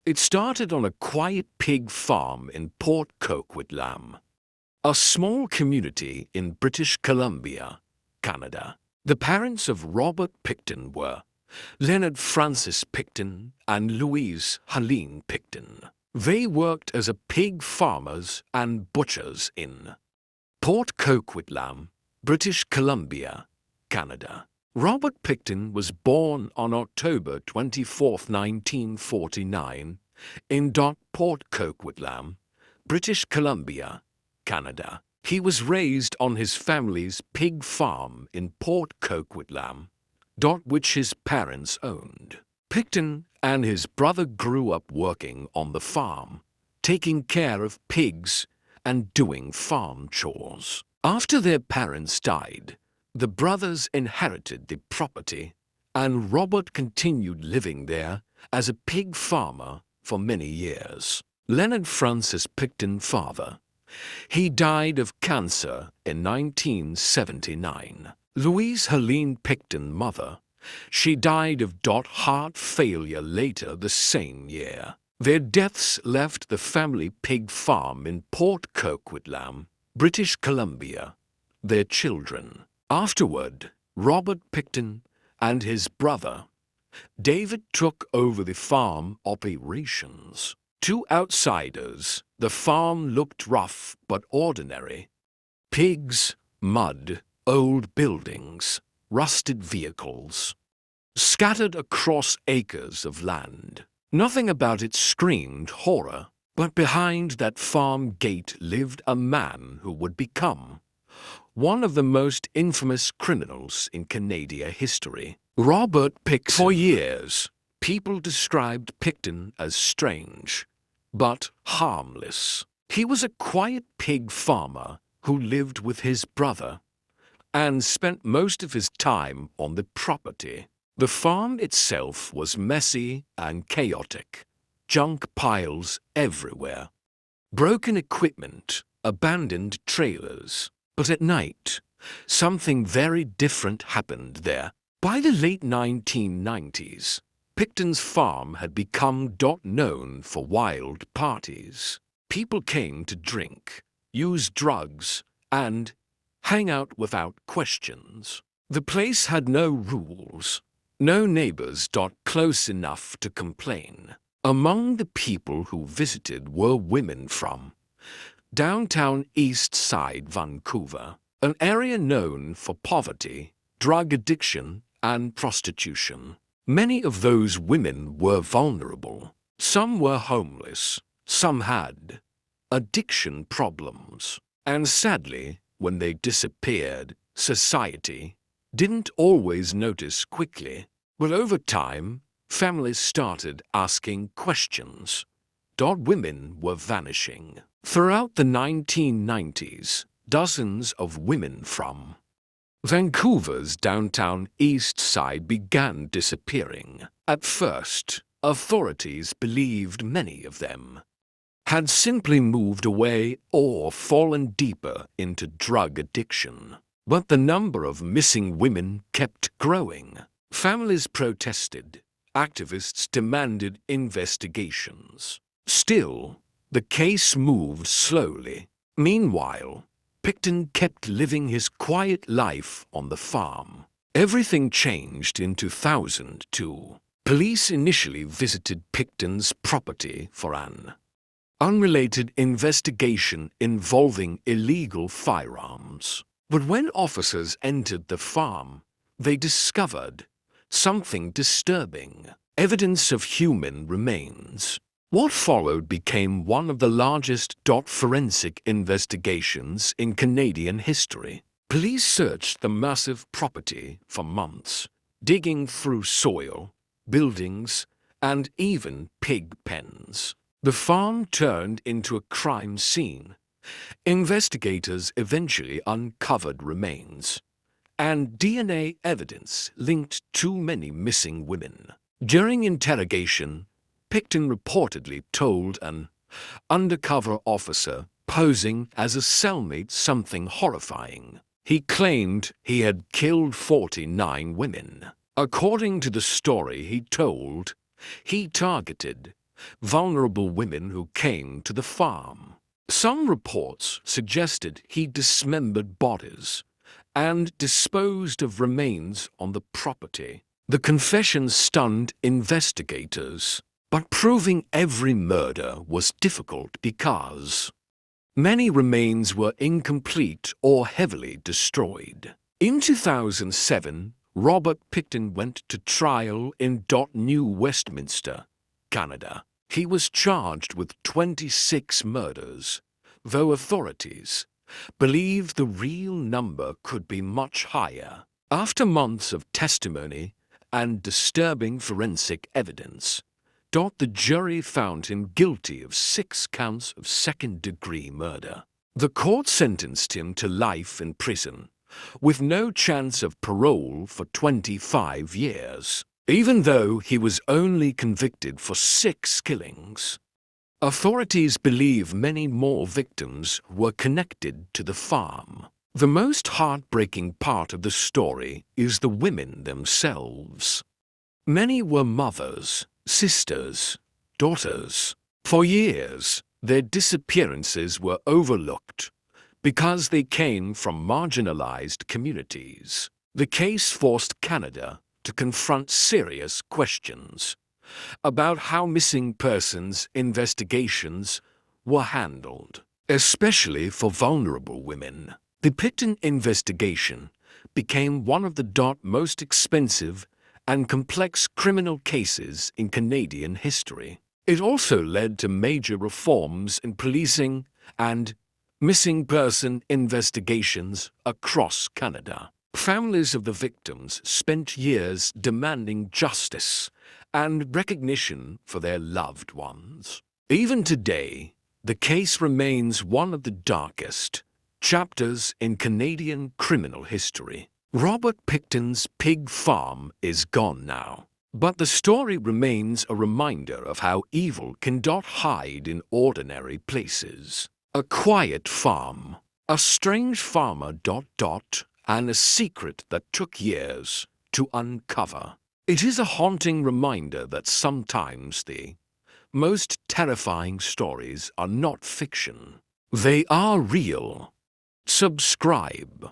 It started on a quiet pig farm in Port Coquitlam, a small community in British Columbia, Canada. The parents of Robert Pickton were Leonard Francis Pickton and Louise Helene Pickton. They worked as pig farmers and butchers in Port Coquitlam, British Columbia, Canada. Robert Pickton was born on October 24, 1949, in Port Coquitlam, British Columbia, Canada. He was raised on his family's pig farm in Port Coquitlam, which his parents owned. Pickton and his brother grew up working on the farm, taking care of pigs and doing farm chores. After their parents died, the brothers inherited the property, and Robert continued living there as a pig farmer for many years. Leonard Francis Pickton, father. He died of cancer in 1979. Louise Helene Pickton, mother. She died of heart failure later the same year. Their deaths left the family pig farm in Port Coquitlam, British Columbia, their children. Afterward, Robert Pickton and his brother, David, took over the farm operations. To outsiders, the farm looked rough but ordinary. Pigs, mud, old buildings, rusted vehicles, scattered across acres of land. Nothing about it screamed horror, but behind that farm gate lived a man who would become one of the most infamous criminals in Canadian history. Robert Pickton. For years, people described Pickton as strange, but harmless. He was a quiet pig farmer who lived with his brother and spent most of his time on the property. The farm itself was messy and chaotic, junk piles everywhere, broken equipment, abandoned trailers. But at night, something very different happened there. By the late 1990s, Pickton's farm had become known for wild parties. People came to drink, use drugs, and hang out without questions. The place had no rules, no neighbors close enough to complain. Among the people who visited were women from downtown East Side Vancouver, an area known for poverty, drug addiction, and prostitution. Many of those women were vulnerable. Some were homeless, some had addiction problems, and sadly, when they disappeared, society didn't always notice quickly. But over time, families started asking questions. Women were vanishing. Throughout the 1990s, dozens of women from Vancouver's downtown East Side began disappearing. At first, authorities believed many of them had simply moved away or fallen deeper into drug addiction. But the number of missing women kept growing. Families protested. Activists demanded investigations. Still, the case moved slowly. Meanwhile, Pickton kept living his quiet life on the farm. Everything changed in 2002. Police initially visited Pickton's property for an unrelated investigation involving illegal firearms. But when officers entered the farm, they discovered something disturbing: evidence of human remains. What followed became one of the largest forensic investigations in Canadian history. Police searched the massive property for months, digging through soil, buildings, and even pig pens. The farm turned into a crime scene. Investigators eventually uncovered remains and DNA evidence linked too many missing women. During interrogation, Pickton reportedly told an undercover officer posing as a cellmate something horrifying. He claimed he had killed 49 women. According to the story he told, he targeted vulnerable women who came to the farm. Some reports suggested he dismembered bodies and disposed of remains on the property. The confession stunned investigators, but proving every murder was difficult because many remains were incomplete or heavily destroyed. In 2007, Robert Pickton went to trial in New Westminster, Canada. He was charged with 26 murders, though authorities believe the real number could be much higher. After months of testimony and disturbing forensic evidence, the jury found him guilty of 6 counts of second-degree murder. The court sentenced him to life in prison, with no chance of parole for 25 years, even though he was only convicted for 6 killings. Authorities believe many more victims were connected to the farm. The most heartbreaking part of the story is the women themselves. Many were mothers, sisters, daughters. For years, their disappearances were overlooked because they came from marginalized communities. The case forced Canada to confront serious questions about how missing persons investigations were handled, especially for vulnerable women. The Pickton investigation became one of the most expensive and complex criminal cases in Canadian history. It also led to major reforms in policing and missing person investigations across Canada. Families of the victims spent years demanding justice and recognition for their loved ones. Even today, the case remains one of the darkest chapters in Canadian criminal history. Robert Pickton's pig farm is gone now, but the story remains a reminder of how evil can hide in ordinary places. A quiet farm, a strange farmer and a secret that took years to uncover. It is a haunting reminder that sometimes the most terrifying stories are not fiction. They are real. Subscribe.